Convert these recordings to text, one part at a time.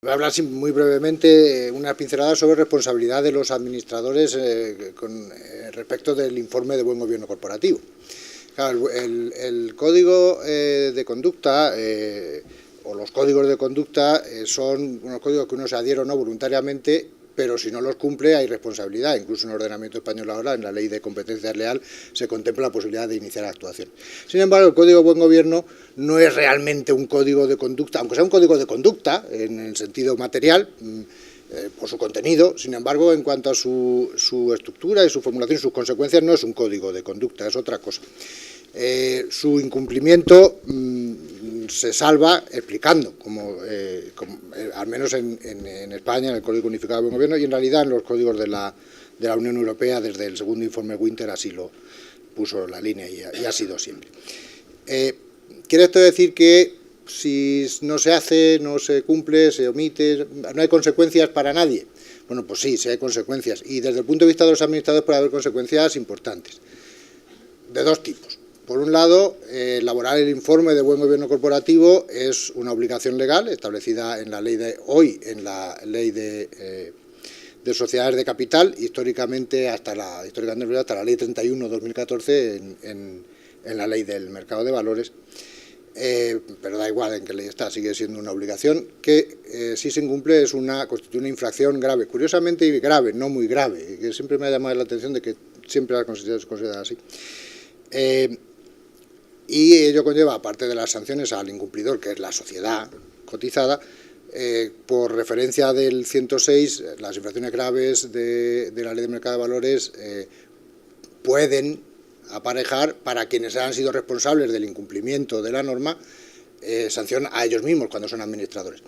Voy a hablar muy brevemente unas pinceladas sobre responsabilidad de los administradores respecto del informe de buen gobierno corporativo. Claro, el código de conducta o los códigos de conducta son unos códigos que uno se adhiere o no voluntariamente, pero si no los cumple hay responsabilidad. Incluso en el ordenamiento español ahora, en la ley de competencia leal, se contempla la posibilidad de iniciar actuación. Sin embargo, el código de buen gobierno no es realmente un código de conducta, aunque sea un código de conducta en el sentido material, por su contenido. Sin embargo, en cuanto a su estructura y su formulación y sus consecuencias, no es un código de conducta, es otra cosa. Su incumplimiento se salva explicando, al menos en España, en el Código Unificado de Buen Gobierno, y en realidad en los códigos de la Unión Europea, desde el segundo informe Winter, así lo puso la línea y ha sido siempre. ¿Quiere esto decir que si no se hace, no se cumple, se omite, no hay consecuencias para nadie? Bueno, pues sí hay consecuencias, y desde el punto de vista de los administradores puede haber consecuencias importantes, de dos tipos. Por un lado, elaborar el informe de buen gobierno corporativo es una obligación legal establecida en la ley en la ley de sociedades de capital, históricamente hasta la ley 31/2014 en la ley del mercado de valores, pero da igual en qué ley está, sigue siendo una obligación que si se incumple constituye una infracción grave, curiosamente grave, no muy grave, que siempre me ha llamado la atención de que siempre la considerada así. Y ello conlleva, aparte de las sanciones al incumplidor, que es la sociedad cotizada, por referencia del 106, las infracciones graves de la Ley de Mercado de Valores pueden aparejar, para quienes han sido responsables del incumplimiento de la norma, sanción a ellos mismos cuando son administradores.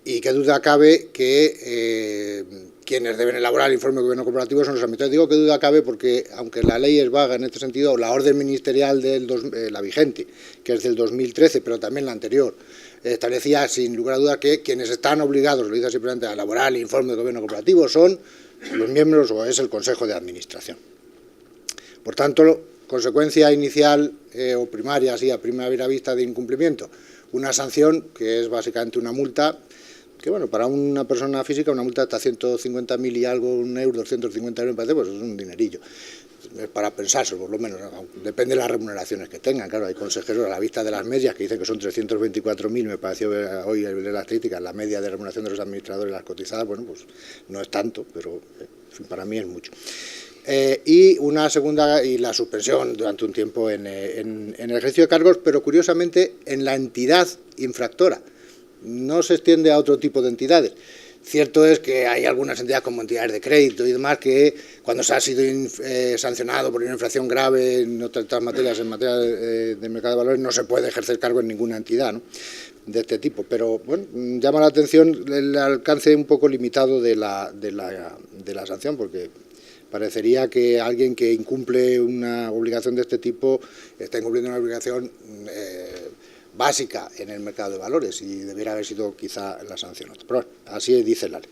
Y qué duda cabe que quienes deben elaborar el informe de gobierno corporativo son los administradores. Digo que duda cabe porque, aunque la ley es vaga en este sentido, la orden ministerial la vigente, que es del 2013, pero también la anterior, establecía sin lugar a dudas que quienes están obligados, lo dice simplemente, a elaborar el informe de gobierno corporativo son los miembros o es el Consejo de Administración. Por tanto, consecuencia inicial o primaria, así a primera vista de incumplimiento, una sanción que es básicamente una multa, que bueno, para una persona física una multa hasta 150.000 y algo, €1, 250 euros, me parece, pues es un dinerillo. Es para pensarse, por lo menos, depende de las remuneraciones que tengan. Claro, hay consejeros a la vista de las medias que dicen que son 324.000, me pareció hoy de las críticas, la media de remuneración de los administradores, las cotizadas, bueno, pues no es tanto, pero en fin, para mí es mucho. Y una segunda, y la suspensión durante un tiempo en el ejercicio de cargos, pero curiosamente en la entidad infractora. No se extiende a otro tipo de entidades. Cierto es que hay algunas entidades como entidades de crédito y demás que cuando se ha sido sancionado por una infracción grave en otras materias, en materia de mercado de valores, no se puede ejercer cargo en ninguna entidad, ¿no?, de este tipo. Pero bueno, llama la atención el alcance un poco limitado de la sanción, porque parecería que alguien que incumple una obligación de este tipo está incumpliendo una obligación básica en el mercado de valores y debiera haber sido quizá la sanción. Pero bueno, así dice la ley.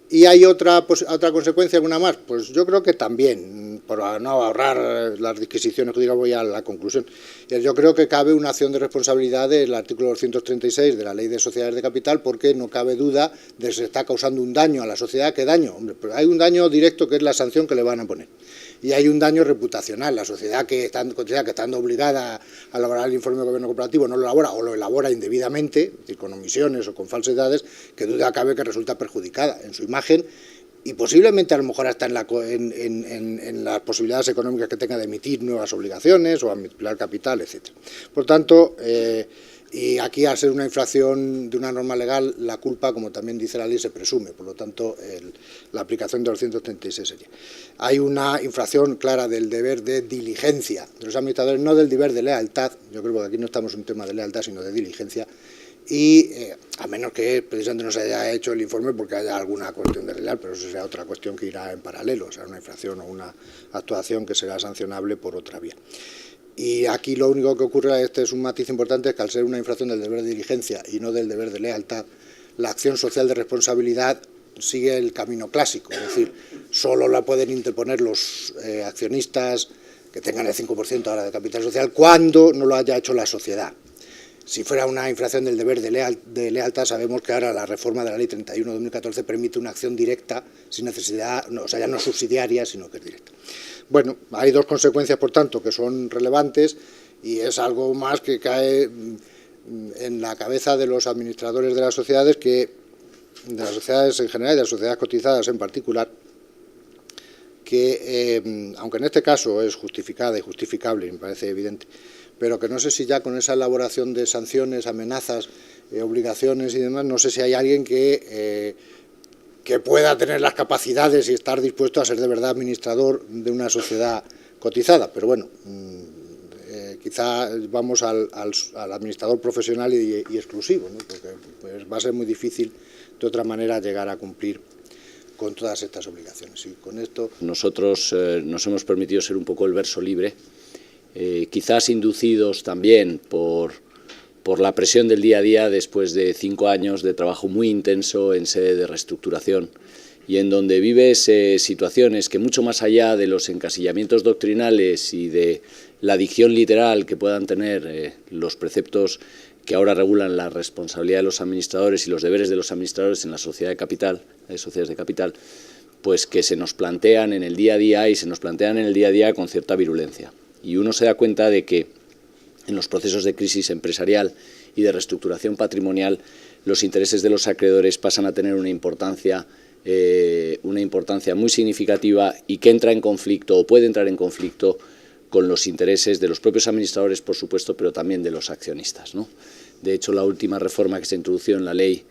¿Y hay otra consecuencia, alguna más? Pues yo creo que también, por no ahorrar las disquisiciones que diga, voy a la conclusión. Yo creo que cabe una acción de responsabilidad del artículo 236 de la Ley de Sociedades de Capital, porque no cabe duda de que se está causando un daño a la sociedad. ¿Qué daño? Hombre, pues hay un daño directo que es la sanción que le van a poner. Y hay un daño reputacional. La sociedad que estando obligada a elaborar el informe de gobierno corporativo no lo elabora o lo elabora indebidamente, es decir, con omisiones o con falsedades, que duda cabe que resulta perjudicada en su imagen y posiblemente a lo mejor hasta en las posibilidades económicas que tenga de emitir nuevas obligaciones o ampliar capital, etc. Por tanto, y aquí, al ser una infracción de una norma legal, la culpa, como también dice la ley, se presume. Por lo tanto, la aplicación de los 236 sería. Hay una infracción clara del deber de diligencia de los administradores, no del deber de lealtad. Yo creo que aquí no estamos en un tema de lealtad, sino de diligencia. Y a menos que precisamente no se haya hecho el informe porque haya alguna cuestión de leal, pero eso será otra cuestión que irá en paralelo, o sea, una infracción o una actuación que será sancionable por otra vía. Y aquí lo único que ocurre, este es un matiz importante, es que al ser una infracción del deber de diligencia y no del deber de lealtad, la acción social de responsabilidad sigue el camino clásico, es decir, solo la pueden interponer los accionistas que tengan el 5% ahora de capital social cuando no lo haya hecho la sociedad. Si fuera una infracción del deber de lealtad, sabemos que ahora la reforma de la Ley 31 de 2014 permite una acción directa, sin necesidad, o sea, ya no subsidiaria, sino que es directa. Bueno, hay dos consecuencias, por tanto, que son relevantes y es algo más que cae en la cabeza de los administradores de las sociedades, de las sociedades en general y de las sociedades cotizadas en particular, que, aunque en este caso es justificada y justificable, me parece evidente, pero que no sé si ya con esa elaboración de sanciones, amenazas, obligaciones y demás, no sé si hay alguien que pueda tener las capacidades y estar dispuesto a ser de verdad administrador de una sociedad cotizada. Pero bueno, quizá vamos al administrador profesional y exclusivo, ¿no? Porque pues, va a ser muy difícil de otra manera llegar a cumplir con todas estas obligaciones. Y con esto nosotros nos hemos permitido ser un poco el verso libre, quizás inducidos también por la presión del día a día después de 5 años de trabajo muy intenso en sede de reestructuración y en donde vives situaciones que mucho más allá de los encasillamientos doctrinales y de la dicción literal que puedan tener los preceptos que ahora regulan la responsabilidad de los administradores y los deberes de los administradores en la sociedad de capital, sociedades de capital, pues que se nos plantean en el día a día y se nos plantean en el día a día con cierta virulencia. Y uno se da cuenta de que en los procesos de crisis empresarial y de reestructuración patrimonial los intereses de los acreedores pasan a tener una importancia muy significativa y que entra en conflicto o puede entrar en conflicto con los intereses de los propios administradores, por supuesto, pero también de los accionistas, ¿no? De hecho, la última reforma que se introdujo en la ley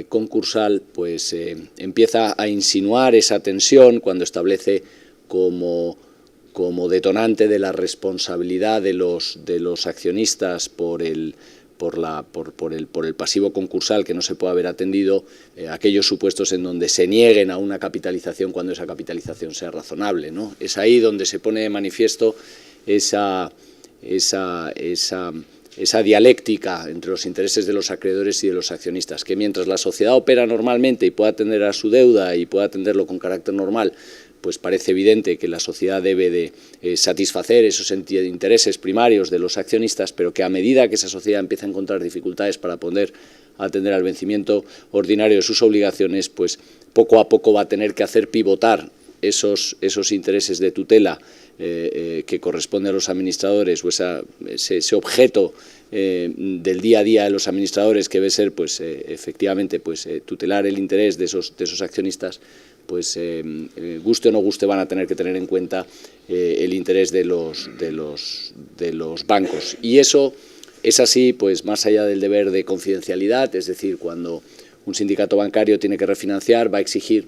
concursal pues empieza a insinuar esa tensión cuando establece como detonante de la responsabilidad de los accionistas por el pasivo concursal que no se puede haber atendido, aquellos supuestos en donde se nieguen a una capitalización cuando esa capitalización sea razonable, ¿no? Es ahí donde se pone de manifiesto esa dialéctica entre los intereses de los acreedores y de los accionistas, que mientras la sociedad opera normalmente y pueda atender a su deuda y pueda atenderlo con carácter normal, pues parece evidente que la sociedad debe de satisfacer esos intereses primarios de los accionistas, pero que a medida que esa sociedad empieza a encontrar dificultades para poder atender al vencimiento ordinario de sus obligaciones, pues poco a poco va a tener que hacer pivotar esos intereses de tutela que corresponde a los administradores o ese objeto del día a día de los administradores que debe ser pues efectivamente pues tutelar el interés de esos accionistas, pues guste o no guste van a tener que tener en cuenta el interés de los bancos. Y eso es así pues más allá del deber de confidencialidad, es decir, cuando un sindicato bancario tiene que refinanciar va a exigir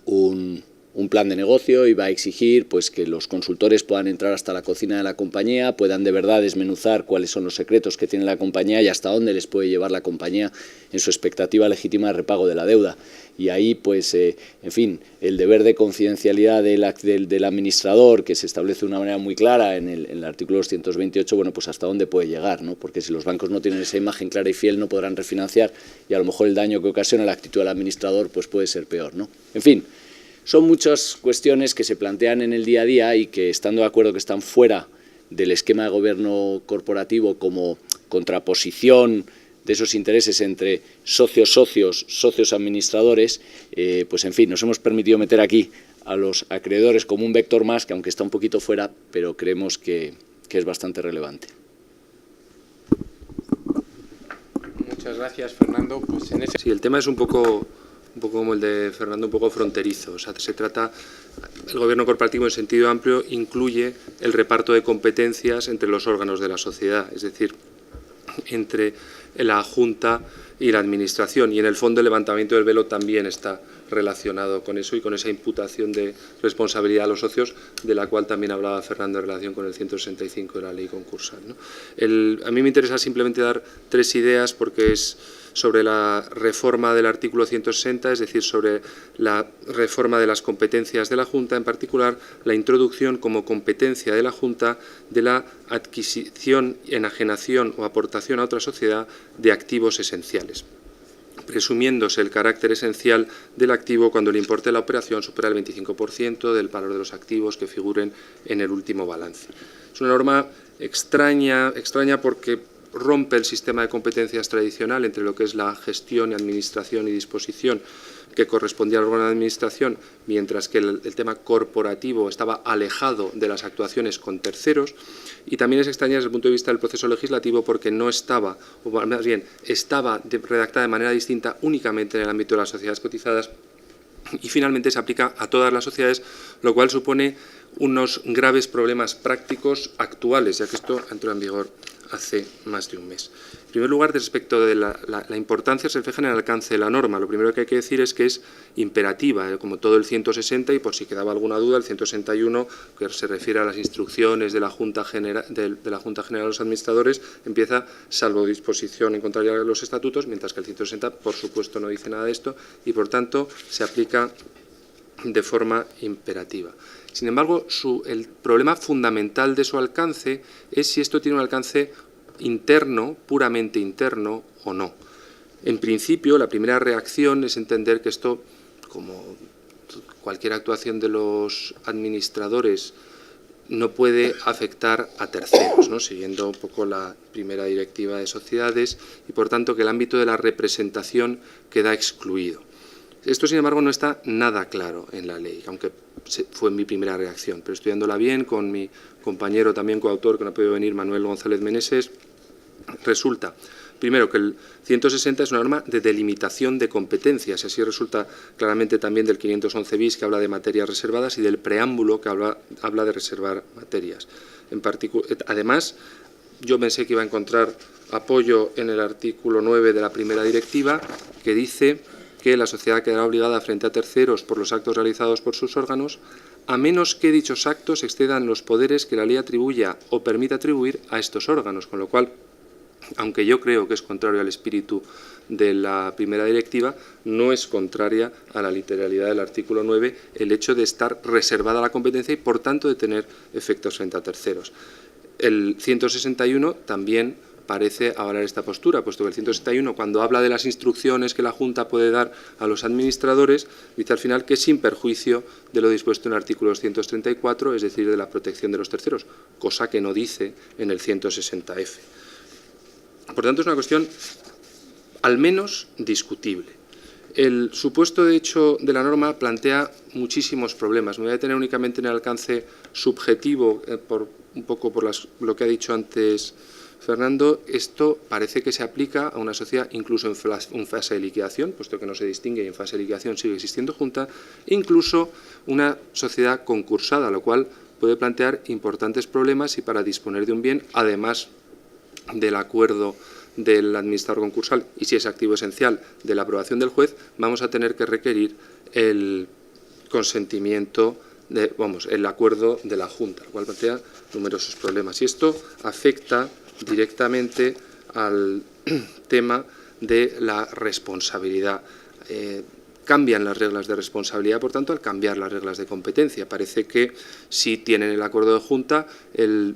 un plan de negocio y va a exigir pues que los consultores puedan entrar hasta la cocina de la compañía, puedan de verdad desmenuzar cuáles son los secretos que tiene la compañía y hasta dónde les puede llevar la compañía en su expectativa legítima de repago de la deuda. Y ahí, pues, en fin, el deber de confidencialidad del administrador, que se establece de una manera muy clara en el artículo 228, bueno, pues hasta dónde puede llegar, ¿no? Porque si los bancos no tienen esa imagen clara y fiel, no podrán refinanciar y a lo mejor el daño que ocasiona la actitud del administrador pues puede ser peor, ¿no? En fin, son muchas cuestiones que se plantean en el día a día y que, estando de acuerdo que están fuera del esquema de gobierno corporativo como contraposición de esos intereses entre socios administradores, pues en fin, nos hemos permitido meter aquí a los acreedores como un vector más, que aunque está un poquito fuera, pero creemos que es bastante relevante. Muchas gracias, Fernando. Pues sí, el tema es un poco como el de Fernando, un poco fronterizo. O sea, se trata, el gobierno corporativo en sentido amplio incluye el reparto de competencias entre los órganos de la sociedad, es decir, entre la Junta y la Administración. Y en el fondo el levantamiento del velo también está relacionado con eso y con esa imputación de responsabilidad a los socios, de la cual también hablaba Fernando en relación con el 165 de la ley concursal, ¿no? A mí me interesa simplemente dar 3 ideas, porque es sobre la reforma del artículo 160, es decir, sobre la reforma de las competencias de la Junta, en particular la introducción como competencia de la Junta de la adquisición, enajenación o aportación a otra sociedad de activos esenciales, presumiéndose el carácter esencial del activo cuando el importe de la operación supera el 25% del valor de los activos que figuren en el último balance. Es una norma extraña porque rompe el sistema de competencias tradicional entre lo que es la gestión, administración y disposición que correspondía al órgano de administración, mientras que el tema corporativo estaba alejado de las actuaciones con terceros, y también es extraña desde el punto de vista del proceso legislativo porque no estaba, o más bien estaba redactada de manera distinta únicamente en el ámbito de las sociedades cotizadas, y finalmente se aplica a todas las sociedades, lo cual supone unos graves problemas prácticos actuales, ya que esto entró en vigor hace más de un mes. En primer lugar, respecto de la importancia se refleja en el alcance de la norma. Lo primero que hay que decir es que es imperativa, como todo el 160, y por si quedaba alguna duda, el 161, que se refiere a las instrucciones de la Junta General de los Administradores, empieza salvo disposición en contraria a los estatutos, mientras que el 160, por supuesto, no dice nada de esto, y por tanto se aplica de forma imperativa. Sin embargo, el problema fundamental de su alcance es si esto tiene un alcance interno, puramente interno o no. En principio, la primera reacción es entender que esto, como cualquier actuación de los administradores, no puede afectar a terceros, ¿no? Siguiendo un poco la primera directiva de sociedades, y por tanto que el ámbito de la representación queda excluido. Esto, sin embargo, no está nada claro en la ley, aunque fue mi primera reacción, pero estudiándola bien con mi compañero también coautor, que no ha podido venir, Manuel González Meneses, resulta, primero, que el 160 es una norma de delimitación de competencias, y así resulta claramente también del 511 bis, que habla de materias reservadas, y del preámbulo, que habla de reservar materias. Además, yo pensé que iba a encontrar apoyo en el artículo 9 de la primera directiva, que dice que la sociedad quedará obligada frente a terceros por los actos realizados por sus órganos, a menos que dichos actos excedan los poderes que la ley atribuya o permita atribuir a estos órganos, con lo cual, aunque yo creo que es contrario al espíritu de la primera directiva, no es contraria a la literalidad del artículo 9 el hecho de estar reservada la competencia y, por tanto, de tener efectos frente a terceros. El 161 también parece avalar esta postura, puesto que el 161, cuando habla de las instrucciones que la Junta puede dar a los administradores, dice al final que sin perjuicio de lo dispuesto en el artículo 234, es decir, de la protección de los terceros, cosa que no dice en el 160F. Por tanto, es una cuestión al menos discutible. El supuesto de hecho de la norma plantea muchísimos problemas. Me voy a detener únicamente en el alcance subjetivo, un poco por lo que ha dicho antes Fernando. Esto parece que se aplica a una sociedad incluso en fase de liquidación, puesto que no se distingue y en fase de liquidación sigue existiendo junta, incluso una sociedad concursada, lo cual puede plantear importantes problemas y para disponer de un bien, además del acuerdo del administrador concursal y, si es activo esencial, de la aprobación del juez, vamos a tener que requerir el consentimiento el acuerdo de la Junta, lo cual plantea numerosos problemas. Y esto afecta directamente al tema de la responsabilidad. Cambian las reglas de responsabilidad, por tanto, al cambiar las reglas de competencia. Parece que si tienen el acuerdo de Junta, el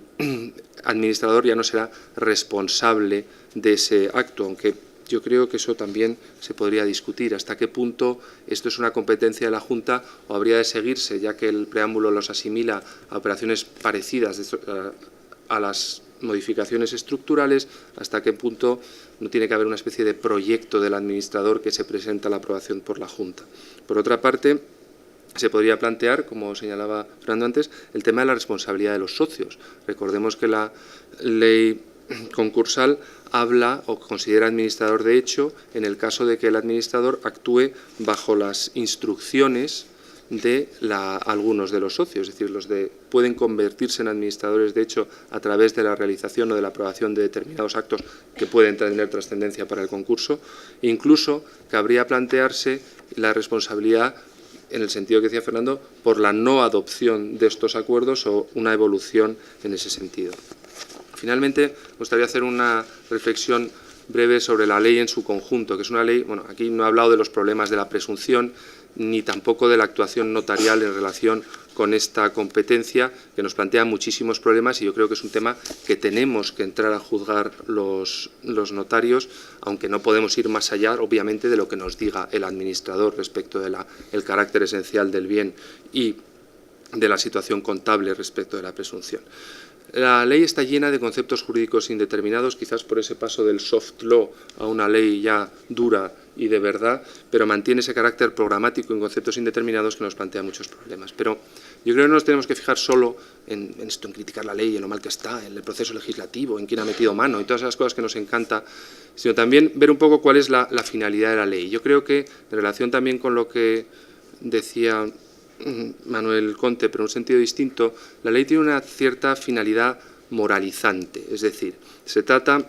administrador ya no será responsable de ese acto, aunque yo creo que eso también se podría discutir, hasta qué punto esto es una competencia de la Junta o habría de seguirse, ya que el preámbulo los asimila a operaciones parecidas a las modificaciones estructurales, hasta qué punto no tiene que haber una especie de proyecto del administrador que se presenta a la aprobación por la Junta. Por otra parte, se podría plantear, como señalaba Fernando antes, el tema de la responsabilidad de los socios. Recordemos que la ley concursal habla o considera administrador de hecho en el caso de que el administrador actúe bajo las instrucciones de algunos de los socios, es decir, pueden convertirse en administradores de hecho a través de la realización o de la aprobación de determinados actos que pueden tener trascendencia para el concurso. Incluso cabría plantearse la responsabilidad, en el sentido que decía Fernando, por la no adopción de estos acuerdos o una evolución en ese sentido. Finalmente, me gustaría hacer una reflexión breve sobre la ley en su conjunto, que es una ley, bueno, aquí no he hablado de los problemas de la presunción, ni tampoco de la actuación notarial en relación con esta competencia, que nos plantea muchísimos problemas, y yo creo que es un tema que tenemos que entrar a juzgar los notarios, aunque no podemos ir más allá, obviamente, de lo que nos diga el administrador respecto del carácter esencial del bien y de la situación contable respecto de la presunción. La ley está llena de conceptos jurídicos indeterminados, quizás por ese paso del soft law a una ley ya dura y de verdad, pero mantiene ese carácter programático en conceptos indeterminados que nos plantea muchos problemas. Pero yo creo que no nos tenemos que fijar solo en esto, en criticar la ley, en lo mal que está, en el proceso legislativo, en quién ha metido mano y todas esas cosas que nos encanta, sino también ver un poco cuál es la finalidad de la ley. Yo creo que, en relación también con lo que decía Manuel Conte, pero en un sentido distinto, la ley tiene una cierta finalidad moralizante, es decir, se trata,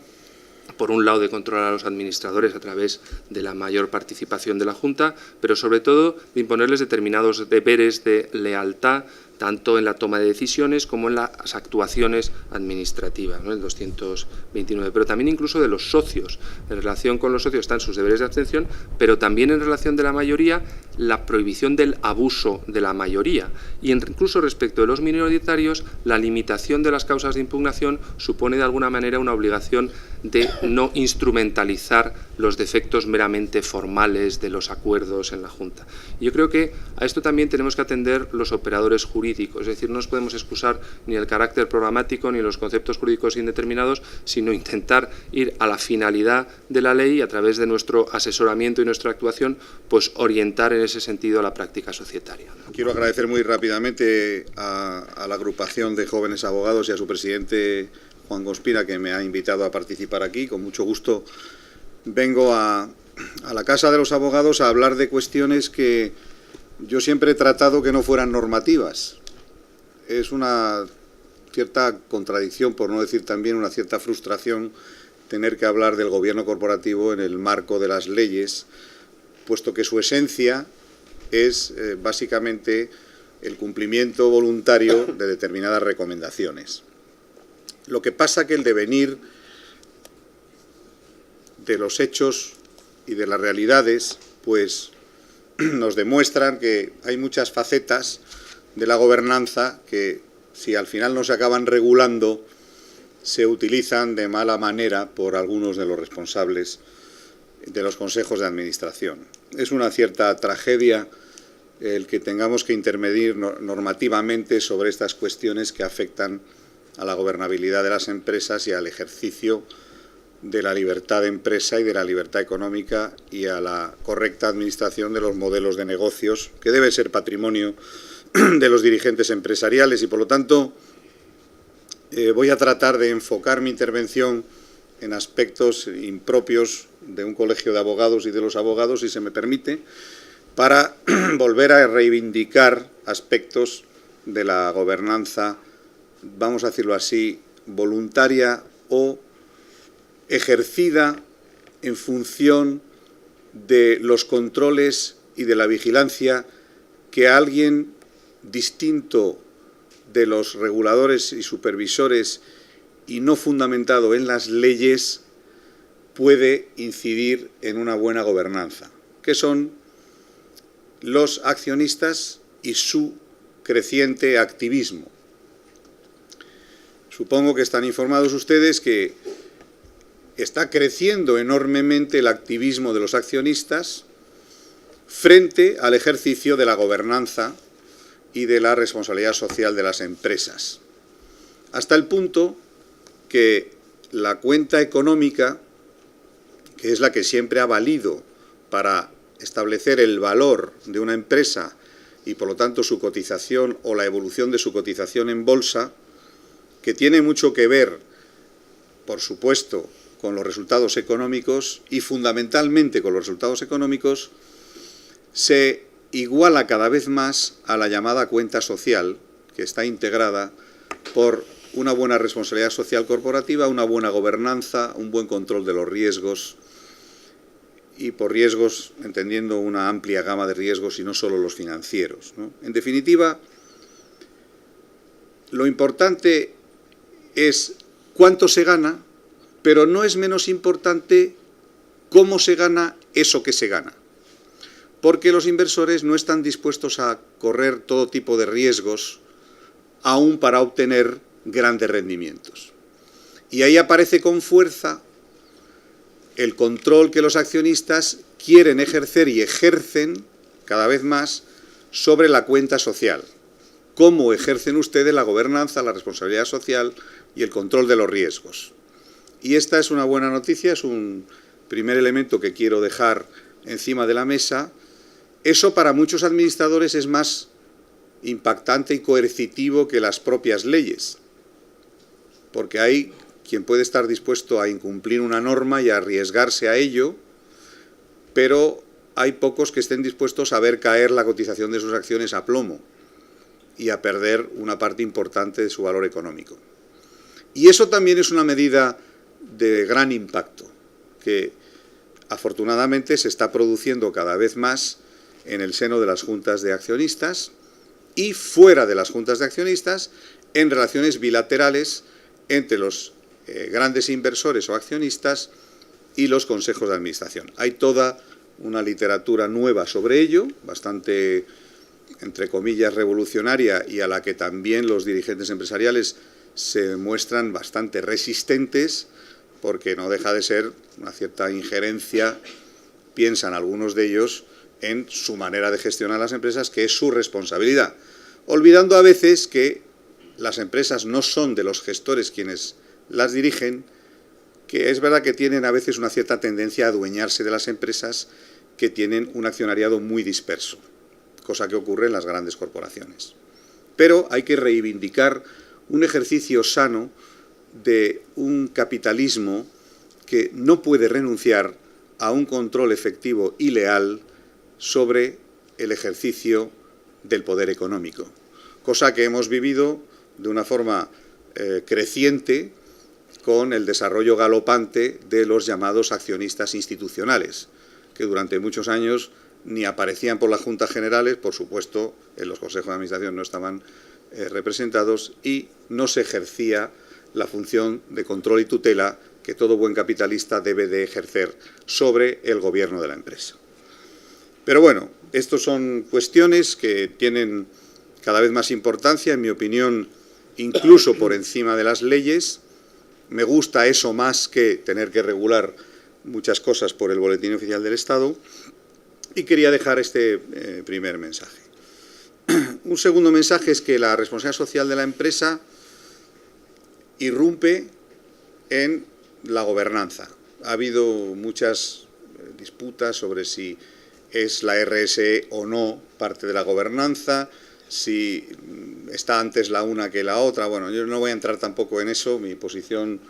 por un lado, de controlar a los administradores a través de la mayor participación de la Junta, pero sobre todo de imponerles determinados deberes de lealtad, tanto en la toma de decisiones como en las actuaciones administrativas, ¿no? El 229, pero también incluso de los socios. En relación con los socios están sus deberes de abstención, pero también en relación de la mayoría, la prohibición del abuso de la mayoría. Y incluso respecto de los minoritarios, la limitación de las causas de impugnación supone de alguna manera una obligación de no instrumentalizar los defectos meramente formales de los acuerdos en la Junta. Y yo creo que a esto también tenemos que atender los operadores jurídicos, es decir, no nos podemos excusar ni el carácter programático ni los conceptos jurídicos indeterminados, sino intentar ir a la finalidad de la ley y a través de nuestro asesoramiento y nuestra actuación, pues orientar en ese sentido a la práctica societaria. Quiero agradecer muy rápidamente a la agrupación de jóvenes abogados y a su presidente Juan Conspira, que me ha invitado a participar aquí. Con mucho gusto vengo a la Casa de los Abogados a hablar de cuestiones que yo siempre he tratado que no fueran normativas. Es una cierta contradicción, por no decir también una cierta frustración, tener que hablar del gobierno corporativo en el marco de las leyes, puesto que su esencia es básicamente el cumplimiento voluntario de determinadas recomendaciones. Lo que pasa que el devenir de los hechos y de las realidades, pues nos demuestran que hay muchas facetas de la gobernanza que, si al final no se acaban regulando, se utilizan de mala manera por algunos de los responsables de los consejos de administración. Es una cierta tragedia el que tengamos que intervenir normativamente sobre estas cuestiones que afectan a la gobernabilidad de las empresas y al ejercicio de la libertad de empresa y de la libertad económica y a la correcta administración de los modelos de negocios, que debe ser patrimonio de los dirigentes empresariales. Y, por lo tanto, voy a tratar de enfocar mi intervención en aspectos impropios de un colegio de abogados y de los abogados, si se me permite, para volver a reivindicar aspectos de la gobernanza, vamos a decirlo así, voluntaria o ejercida en función de los controles y de la vigilancia que alguien distinto de los reguladores y supervisores y no fundamentado en las leyes puede incidir en una buena gobernanza, que son los accionistas y su creciente activismo. Supongo que están informados ustedes que está creciendo enormemente el activismo de los accionistas frente al ejercicio de la gobernanza y de la responsabilidad social de las empresas, hasta el punto que la cuenta económica, que es la que siempre ha valido para establecer el valor de una empresa y, por lo tanto, su cotización o la evolución de su cotización en bolsa, que tiene mucho que ver, por supuesto, con los resultados económicos y fundamentalmente con los resultados económicos, se iguala cada vez más a la llamada cuenta social, que está integrada por una buena responsabilidad social corporativa, una buena gobernanza, un buen control de los riesgos, y por riesgos entendiendo una amplia gama de riesgos y no solo los financieros, ¿no? En definitiva, lo importante es cuánto se gana, pero no es menos importante cómo se gana eso que se gana, porque los inversores no están dispuestos a correr todo tipo de riesgos aún para obtener grandes rendimientos. Y ahí aparece con fuerza el control que los accionistas quieren ejercer y ejercen cada vez más sobre la cuenta social, cómo ejercen ustedes la gobernanza, la responsabilidad social y el control de los riesgos. Y esta es una buena noticia, es un primer elemento que quiero dejar encima de la mesa. Eso para muchos administradores es más impactante y coercitivo que las propias leyes, porque hay quien puede estar dispuesto a incumplir una norma y a arriesgarse a ello, pero hay pocos que estén dispuestos a ver caer la cotización de sus acciones a plomo y a perder una parte importante de su valor económico. Y eso también es una medida de gran impacto, que afortunadamente se está produciendo cada vez más en el seno de las juntas de accionistas y fuera de las juntas de accionistas en relaciones bilaterales entre los grandes inversores o accionistas y los consejos de administración. Hay toda una literatura nueva sobre ello, bastante, entre comillas, revolucionaria, y a la que también los dirigentes empresariales se muestran bastante resistentes, porque no deja de ser una cierta injerencia, piensan algunos de ellos, en su manera de gestionar las empresas, que es su responsabilidad, olvidando a veces que las empresas no son de los gestores quienes las dirigen, que es verdad que tienen a veces una cierta tendencia a adueñarse de las empresas que tienen un accionariado muy disperso, cosa que ocurre en las grandes corporaciones. Pero hay que reivindicar un ejercicio sano de un capitalismo que no puede renunciar a un control efectivo y leal sobre el ejercicio del poder económico, cosa que hemos vivido de una forma creciente con el desarrollo galopante de los llamados accionistas institucionales, que durante muchos años ni aparecían por las juntas generales, por supuesto, en los consejos de administración no estaban representados, y no se ejercía la función de control y tutela que todo buen capitalista debe de ejercer sobre el gobierno de la empresa. Pero bueno, estas son cuestiones que tienen cada vez más importancia, en mi opinión, incluso por encima de las leyes. Me gusta eso más que tener que regular muchas cosas por el Boletín Oficial del Estado, y quería dejar este primer mensaje. Un segundo mensaje es que la responsabilidad social de la empresa irrumpe en la gobernanza. Ha habido muchas disputas sobre si es la RSE o no parte de la gobernanza, si está antes la una que la otra. Bueno, yo no voy a entrar tampoco en eso, mi posición,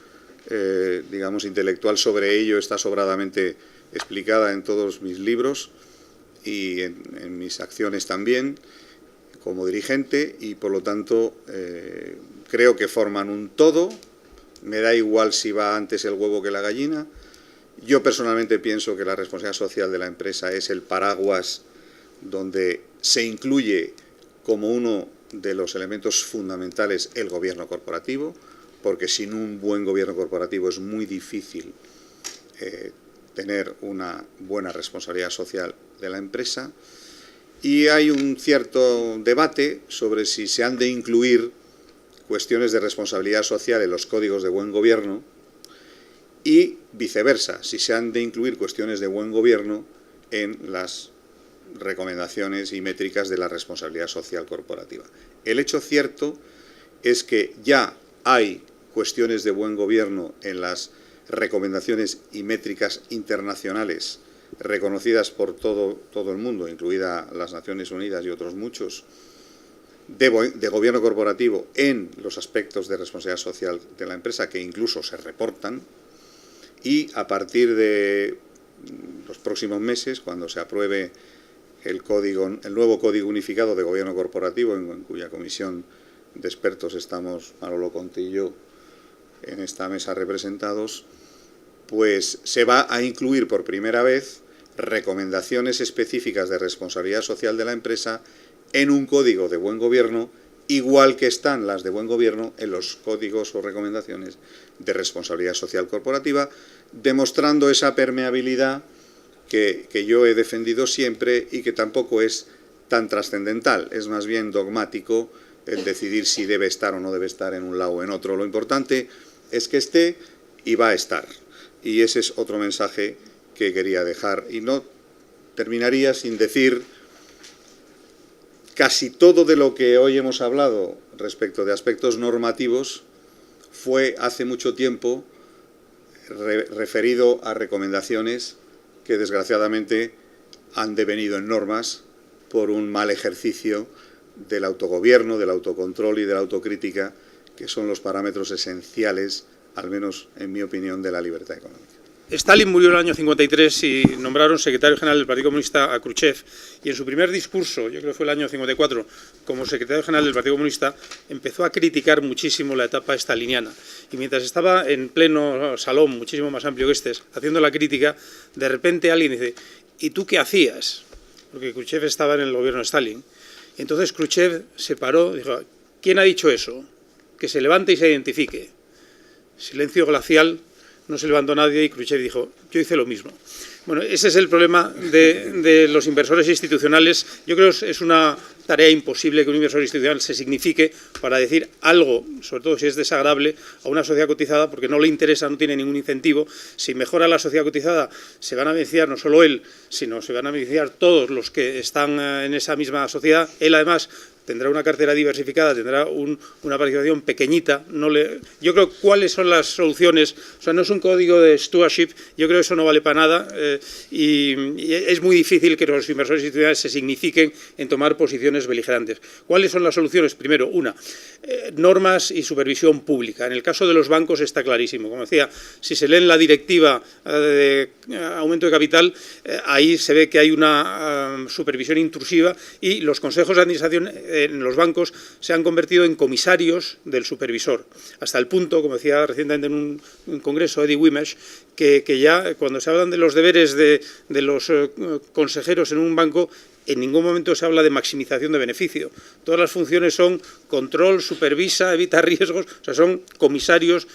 digamos, intelectual sobre ello está sobradamente explicada en todos mis libros y en mis acciones también como dirigente, y por lo tanto creo que forman un todo. Me da igual si va antes el huevo que la gallina. Yo personalmente pienso que la responsabilidad social de la empresa es el paraguas donde se incluye como uno de los elementos fundamentales el gobierno corporativo, porque sin un buen gobierno corporativo es muy difícil tener una buena responsabilidad social de la empresa. Y hay un cierto debate sobre si se han de incluir cuestiones de responsabilidad social en los códigos de buen gobierno y viceversa, si se han de incluir cuestiones de buen gobierno en las recomendaciones y métricas de la responsabilidad social corporativa. El hecho cierto es que ya hay cuestiones de buen gobierno en las recomendaciones y métricas internacionales reconocidas por todo el mundo, incluida las Naciones Unidas y otros muchos, de gobierno corporativo en los aspectos de responsabilidad social de la empresa, que incluso se reportan, y a partir de los próximos meses, cuando se apruebe el nuevo Código Unificado de Gobierno Corporativo, en cuya comisión de expertos estamos Manolo Conte y yo en esta mesa representados, pues se va a incluir por primera vez recomendaciones específicas de responsabilidad social de la empresa en un código de buen gobierno, igual que están las de buen gobierno en los códigos o recomendaciones de responsabilidad social corporativa, demostrando esa permeabilidad que yo he defendido siempre y que tampoco es tan trascendental, es más bien dogmático el decidir si debe estar o no debe estar en un lado o en otro. Lo importante es que esté y va a estar. Y ese es otro mensaje que quería dejar. Y no terminaría sin decir casi todo de lo que hoy hemos hablado respecto de aspectos normativos fue hace mucho tiempo referido a recomendaciones que desgraciadamente han devenido en normas por un mal ejercicio del autogobierno, del autocontrol y de la autocrítica, que son los parámetros esenciales, al menos en mi opinión, de la libertad económica. Stalin murió en el año 53 y nombraron secretario general del Partido Comunista a Khrushchev, y en su primer discurso, yo creo que fue el año 54, como secretario general del Partido Comunista, empezó a criticar muchísimo la etapa staliniana. Y mientras estaba en pleno salón, muchísimo más amplio que este, haciendo la crítica, de repente alguien dice: ¿y tú qué hacías? Porque Khrushchev estaba en el gobierno de Stalin. Y entonces Khrushchev se paró y dijo: ¿quién ha dicho eso? Que se levante y se identifique. Silencio glacial. No se levantó nadie y Khrushchev dijo: yo hice lo mismo. Bueno, ese es el problema de los inversores institucionales. Yo creo que es una tarea imposible que un inversor institucional se signifique para decir algo, sobre todo si es desagradable, a una sociedad cotizada, porque no le interesa, no tiene ningún incentivo. Si mejora la sociedad cotizada, se van a beneficiar no solo él, sino se van a beneficiar todos los que están en esa misma sociedad. Él, además, tendrá una cartera diversificada, tendrá una participación pequeñita. Yo creo, ¿cuáles son las soluciones? O sea, no es un código de stewardship, yo creo que eso no vale para nada, y es muy difícil que los inversores institucionales se signifiquen en tomar posiciones beligerantes. ¿Cuáles son las soluciones? Primero, normas y supervisión pública. En el caso de los bancos está clarísimo. Como decía, si se lee en la directiva de aumento de capital, ahí se ve que hay una supervisión intrusiva, y los consejos de administración en los bancos se han convertido en comisarios del supervisor, hasta el punto, como decía recientemente en un congreso Eddie Wimmesh, que ya cuando se hablan de los deberes de los consejeros en un banco, en ningún momento se habla de maximización de beneficio. Todas las funciones son control, supervisa, evita riesgos, o sea, son comisarios.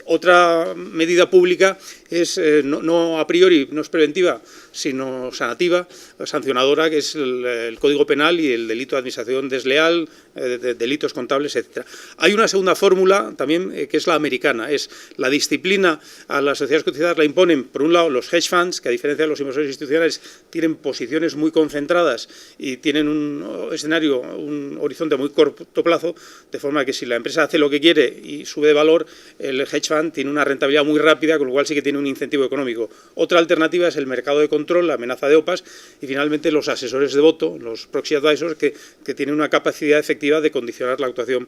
Otra medida pública es, no a priori, no es preventiva, sino sanativa, sancionadora, que es el Código Penal y el delito de administración desleal, delitos contables, etc. Hay una segunda fórmula también, que es la americana, es la disciplina. A las sociedades cotizadas la imponen, por un lado, los hedge funds, que a diferencia de los inversores institucionales tienen posiciones muy concentradas y tienen un escenario, un horizonte muy corto plazo, de forma que si la empresa hace lo que quiere y sube de valor, el hedge fund tiene una rentabilidad muy rápida, con lo cual sí que tiene un incentivo económico. Otra alternativa es el mercado de control, la amenaza de OPAs, y finalmente los asesores de voto, los proxy advisors, que tienen una capacidad efectiva de condicionar la actuación.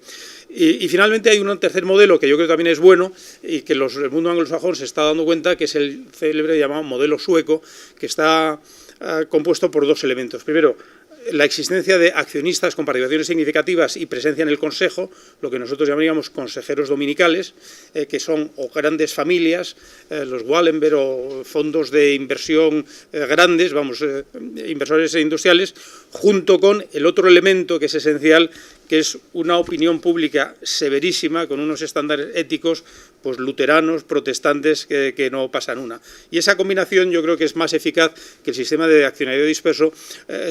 Y finalmente hay un tercer modelo que yo creo que también es bueno y que el mundo anglosajón se está dando cuenta, que es el célebre llamado modelo sueco, que está compuesto por dos elementos. Primero, la existencia de accionistas con participaciones significativas y presencia en el consejo, lo que nosotros llamaríamos consejeros dominicales, que son o grandes familias, los Wallenberg, o fondos de inversión grandes, inversores industriales, junto con el otro elemento que es esencial, que es una opinión pública severísima, con unos estándares éticos pues luteranos, protestantes, que no pasan una. Y esa combinación yo creo que es más eficaz que el sistema de accionariado disperso.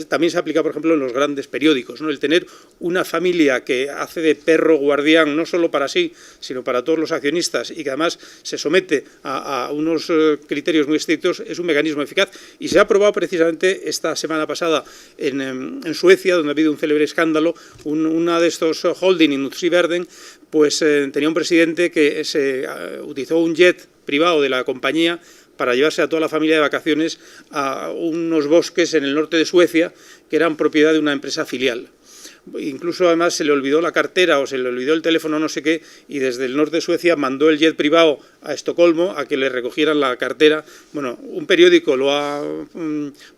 También se aplica, por ejemplo, en los grandes periódicos, ¿no? El tener una familia que hace de perro guardián, no solo para sí, sino para todos los accionistas, y que además se somete a unos criterios muy estrictos, es un mecanismo eficaz. Y se ha aprobado precisamente esta semana pasada en Suecia, donde ha habido un célebre escándalo. Una de estos holding, Industriverden, pues tenía un presidente que se utilizó un jet privado de la compañía para llevarse a toda la familia de vacaciones a unos bosques en el norte de Suecia, que eran propiedad de una empresa filial. Incluso, además, se le olvidó la cartera o se le olvidó el teléfono, no sé qué, y desde el norte de Suecia mandó el jet privado a Estocolmo a que le recogieran la cartera. Bueno, un periódico lo ha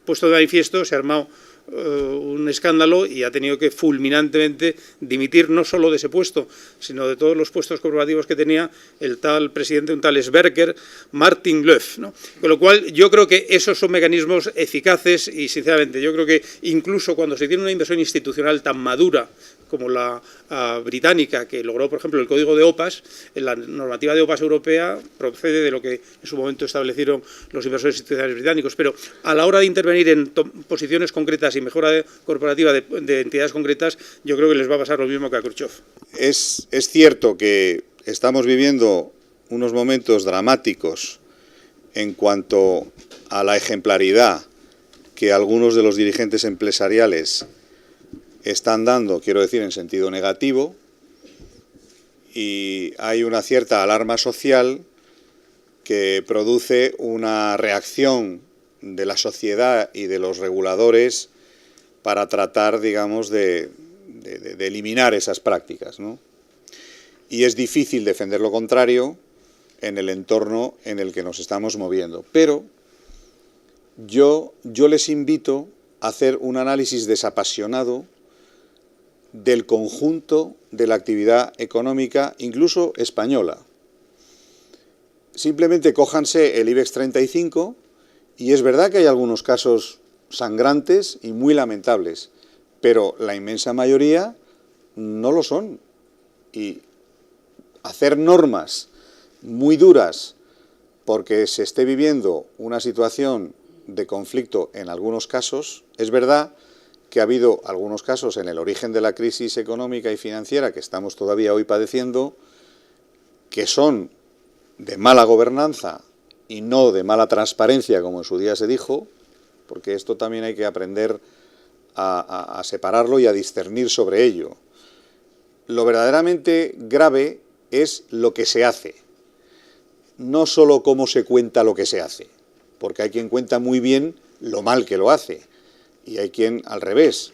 puesto de manifiesto, se ha armado un escándalo y ha tenido que fulminantemente dimitir, no solo de ese puesto, sino de todos los puestos corporativos que tenía el tal presidente, un tal Sverker Martin Löf, ¿no? Con lo cual, yo creo que esos son mecanismos eficaces y, sinceramente, yo creo que incluso cuando se tiene una inversión institucional tan madura como la británica, que logró, por ejemplo, el código de OPAS, la normativa de OPAS europea procede de lo que en su momento establecieron los inversores institucionales británicos, pero a la hora de intervenir en posiciones concretas y mejora corporativa de entidades concretas, yo creo que les va a pasar lo mismo que a Khrushchev. Es cierto que estamos viviendo unos momentos dramáticos en cuanto a la ejemplaridad que algunos de los dirigentes empresariales están dando, quiero decir, en sentido negativo, y hay una cierta alarma social que produce una reacción de la sociedad y de los reguladores para tratar, digamos, de eliminar esas prácticas, ¿no? Y es difícil defender lo contrario en el entorno en el que nos estamos moviendo. Pero yo les invito a hacer un análisis desapasionado del conjunto de la actividad económica, incluso española. Simplemente cójanse el IBEX 35 y es verdad que hay algunos casos sangrantes y muy lamentables, pero la inmensa mayoría no lo son. Y hacer normas muy duras porque se esté viviendo una situación de conflicto en algunos casos, es verdad que ha habido algunos casos en el origen de la crisis económica y financiera que estamos todavía hoy padeciendo, que son de mala gobernanza y no de mala transparencia, como en su día se dijo, porque esto también hay que aprender a separarlo y a discernir sobre ello. Lo verdaderamente grave es lo que se hace, no solo cómo se cuenta lo que se hace, porque hay quien cuenta muy bien lo mal que lo hace, y hay quien, al revés,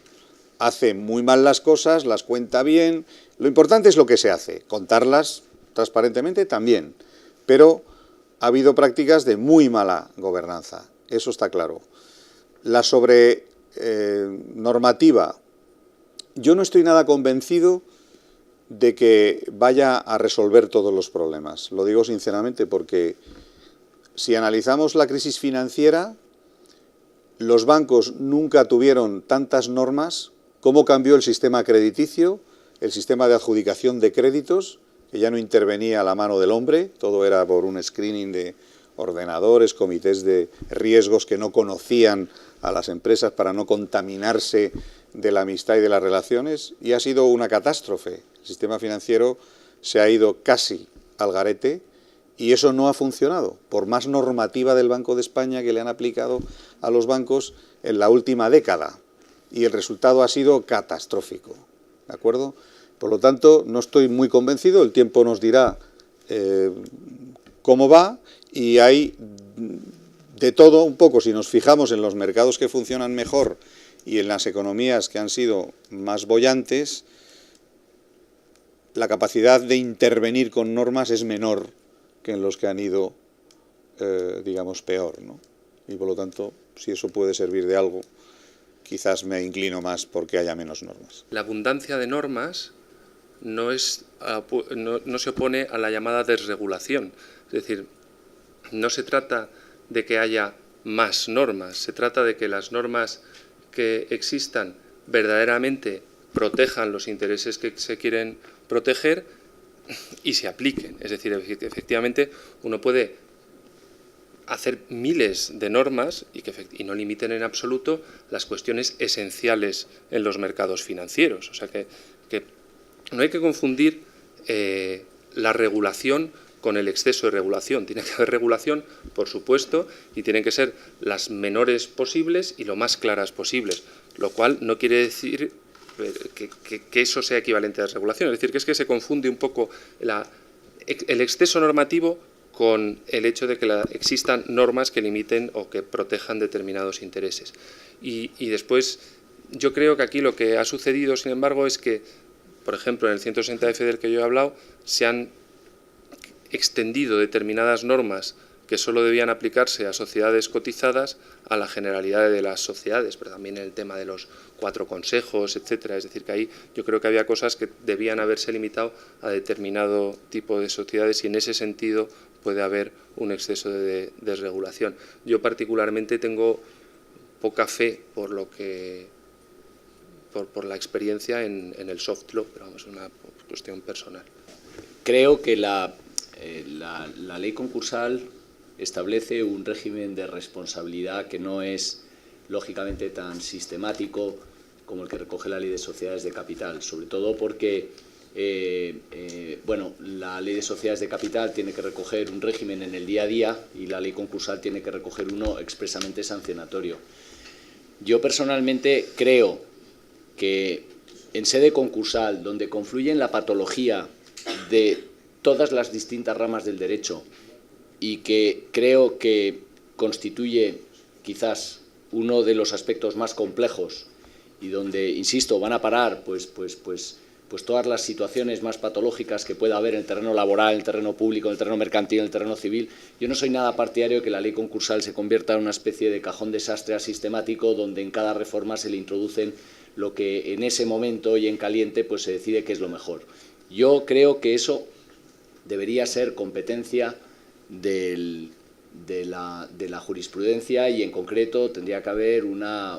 hace muy mal las cosas, las cuenta bien. Lo importante es lo que se hace, contarlas transparentemente también, pero ha habido prácticas de muy mala gobernanza, eso está claro. La normativa, yo no estoy nada convencido de que vaya a resolver todos los problemas. Lo digo sinceramente porque si analizamos la crisis financiera, los bancos nunca tuvieron tantas normas. ¿Cómo cambió el sistema crediticio, el sistema de adjudicación de créditos, que ya no intervenía a la mano del hombre, todo era por un screening de ordenadores, comités de riesgos que no conocían a las empresas para no contaminarse de la amistad y de las relaciones? Y ha sido una catástrofe. El sistema financiero se ha ido casi al garete y eso no ha funcionado, por más normativa del Banco de España que le han aplicado a los bancos en la última década. Y el resultado ha sido catastrófico, ¿de acuerdo? Por lo tanto, no estoy muy convencido, el tiempo nos dirá cómo va, y hay de todo un poco. Si nos fijamos en los mercados que funcionan mejor y en las economías que han sido más bollantes, la capacidad de intervenir con normas es menor que en los que han ido, digamos, peor, ¿no? Y por lo tanto, si eso puede servir de algo, quizás me inclino más porque haya menos normas. La abundancia de normas no se opone a la llamada desregulación. Es decir, no se trata de que haya más normas, se trata de que las normas que existan verdaderamente protejan los intereses que se quieren proteger y se apliquen. Es decir, efectivamente uno puede hacer miles de normas y no limiten en absoluto las cuestiones esenciales en los mercados financieros. O sea que no hay que confundir la regulación con el exceso de regulación. Tiene que haber regulación, por supuesto, y tienen que ser las menores posibles y lo más claras posibles, lo cual no quiere decir que eso sea equivalente a la regulación. Es decir, que se confunde un poco el exceso normativo con el hecho de que existan normas que limiten o que protejan determinados intereses. Y después, yo creo que aquí lo que ha sucedido, sin embargo, es que, por ejemplo, en el 160F del que yo he hablado, se han extendido determinadas normas que solo debían aplicarse a sociedades cotizadas a la generalidad de las sociedades, pero también en el tema de los 4 consejos, etcétera. Es decir, que ahí yo creo que había cosas que debían haberse limitado a determinado tipo de sociedades y en ese sentido puede haber un exceso de desregulación. Yo particularmente tengo poca fe por la experiencia en el soft law, pero vamos, es una cuestión personal. Creo que la ley concursal establece un régimen de responsabilidad que no es, lógicamente, tan sistemático como el que recoge la Ley de Sociedades de Capital, sobre todo porque la Ley de Sociedades de Capital tiene que recoger un régimen en el día a día y la ley concursal tiene que recoger uno expresamente sancionatorio. Yo personalmente creo que en sede concursal, donde confluyen la patología de todas las distintas ramas del derecho y que creo que constituye quizás uno de los aspectos más complejos y donde, insisto, van a parar pues todas las situaciones más patológicas que pueda haber en el terreno laboral, en el terreno público, en el terreno mercantil, en el terreno civil. Yo no soy nada partidario de que la ley concursal se convierta en una especie de cajón desastre asistemático donde en cada reforma se le introducen lo que en ese momento y en caliente pues se decide que es lo mejor. Yo creo que eso debería ser competencia de la jurisprudencia y en concreto tendría que haber una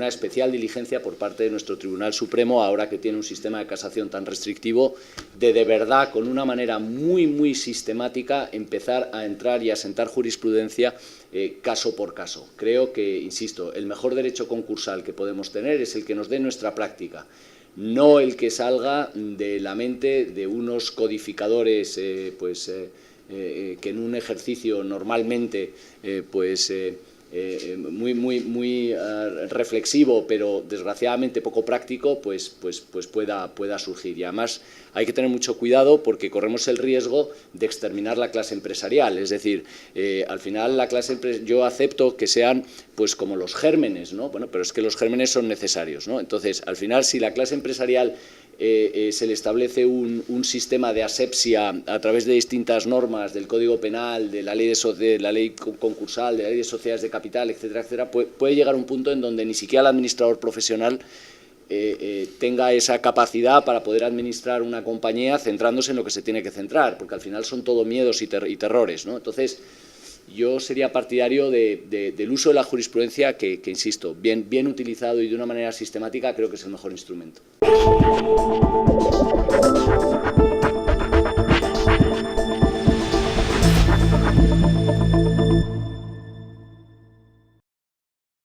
especial diligencia por parte de nuestro Tribunal Supremo, ahora que tiene un sistema de casación tan restrictivo, de verdad, con una manera muy sistemática, empezar a entrar y a sentar jurisprudencia caso por caso. Creo que, insisto, el mejor derecho concursal que podemos tener es el que nos dé nuestra práctica, no el que salga de la mente de unos codificadores que en un ejercicio normalmente muy reflexivo, pero desgraciadamente poco práctico, pues pueda surgir. Y además hay que tener mucho cuidado porque corremos el riesgo de exterminar la clase empresarial. Es decir, al final la clase yo acepto que sean pues como los gérmenes, ¿no? Bueno, pero es que los gérmenes son necesarios, ¿no? Entonces, al final, si la clase empresarial se le establece un sistema de asepsia a través de distintas normas del Código Penal, de la ley concursal, de la ley de sociedades de capital, etcétera, puede llegar a un punto en donde ni siquiera el administrador profesional tenga esa capacidad para poder administrar una compañía centrándose en lo que se tiene que centrar, porque al final son todo miedos y terrores, ¿no? Entonces, yo sería partidario del uso de la jurisprudencia que, insisto, bien utilizado y de una manera sistemática, creo que es el mejor instrumento.